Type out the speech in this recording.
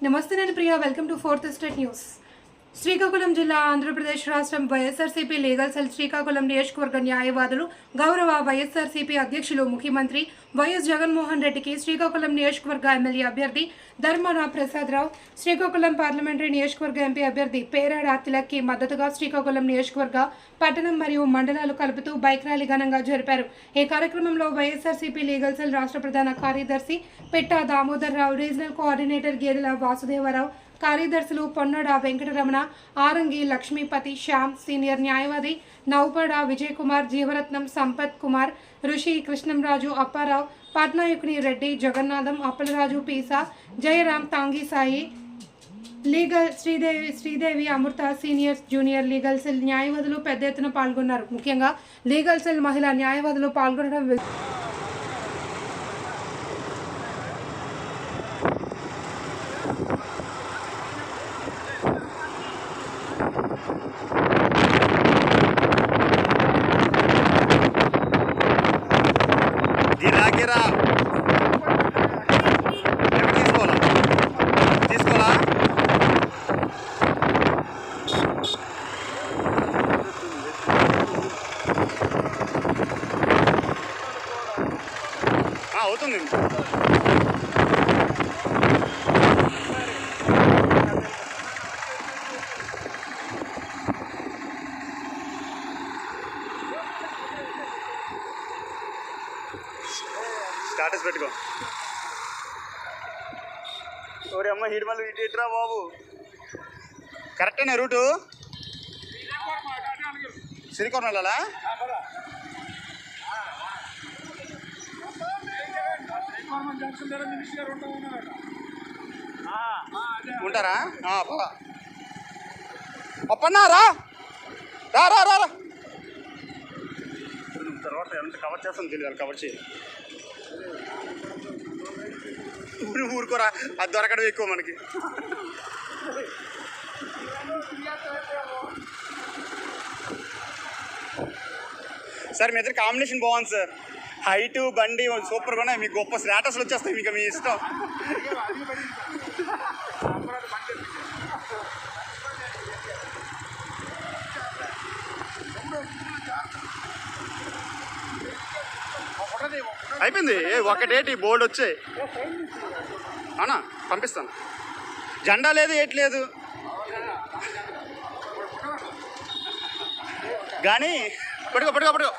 నమస్తే, నేను Priya. Welcome to fourth state news. Srikakulam జిల్లా, ఆంధ్రప్రదేశ్ రాష్ట్రం వైఎస్ఆర్సీపీ లీగల్ సెల్ శ్రీకాకుళం నియోజకవర్గ న్యాయవాదులు గౌరవ వైఎస్ఆర్సీపీ అధ్యక్షులు ముఖ్యమంత్రి వైఎస్ జగన్మోహన్ రెడ్డికి శ్రీకాకుళం నియోజకవర్గ ఎమ్మెల్యే అభ్యర్థి ధర్మాన ప్రసాదరావు, శ్రీకాకుళం పార్లమెంటరీ నియోజకవర్గ ఎంపీ అభ్యర్థి పేరాడ తిలక్కి మద్దతుగా శ్రీకాకుళం నియోజకవర్గ పట్టణం మరియు మండలాలు కలుపుతూ బైక్ ర్యాలీ ఘనంగా జరిపారు. ఈ కార్యక్రమంలో వైఎస్ఆర్సీపీ లీగల్ సెల్ రాష్ట్ర ప్రధాన కార్యదర్శి పెట్టా దామోదర్ రావు, రీజనల్ కోఆర్డినేటర్ గేదెల వాసుదేవరావు, కార్యదర్శులు పొన్నడ వెంకటరమణ, ఆరంగి లక్ష్మీపతి, శ్యామ్, సీనియర్ న్యాయవాది నౌపడ విజయ్ కుమార్, జీవరత్నం, సంపత్ కుమార్, ఋషి, కృష్ణంరాజు, అప్పారావు, పట్నాయకుని రెడ్డి, జగన్నాథం, అప్పలరాజు, పీసా, జయరాం, తాంగి సాయి, లీగల్ శ్రీదేవి, అమృత, సీనియర్ జూనియర్ లీగల్ సెల్ న్యాయవాదులు పెద్ద ఎత్తున పాల్గొన్నారు. ముఖ్యంగా లీగల్ సెల్ మహిళా న్యాయవాదులు పాల్గొనడం తీసుకోవాలా అవుతుంది. స్టాటస్ పెట్టుకో. ఓరే అమ్మ, హిడ్మల్ ఇటురా బాబు. కరెక్టేనా రూటు? శ్రీకాకుళం వెళ్ళాలా? ఉంటారా? అప్పన్నా రా రా రా రా తర్వాత ఎంత కవర్ చేస్తాను తెలియదు. కవర్ చేయాలి. ఊరుకోరా, అది దొరకడం ఎక్కువ మనకి. సార్ మీ ఇద్దరు కాంబినేషన్ బాగుంది సార్. హైటు, బండి సూపర్గా ఉన్నాయి. మీకు గొప్ప స్టేటస్లు వచ్చేస్తాయి. మీకు మీ ఇష్టం. అయిపోయింది. ఒకటేటి బోర్డు వచ్చాయి అన్నా, పంపిస్తాను. జెండా లేదు, ఏటి లేదు కానీ పడుకో.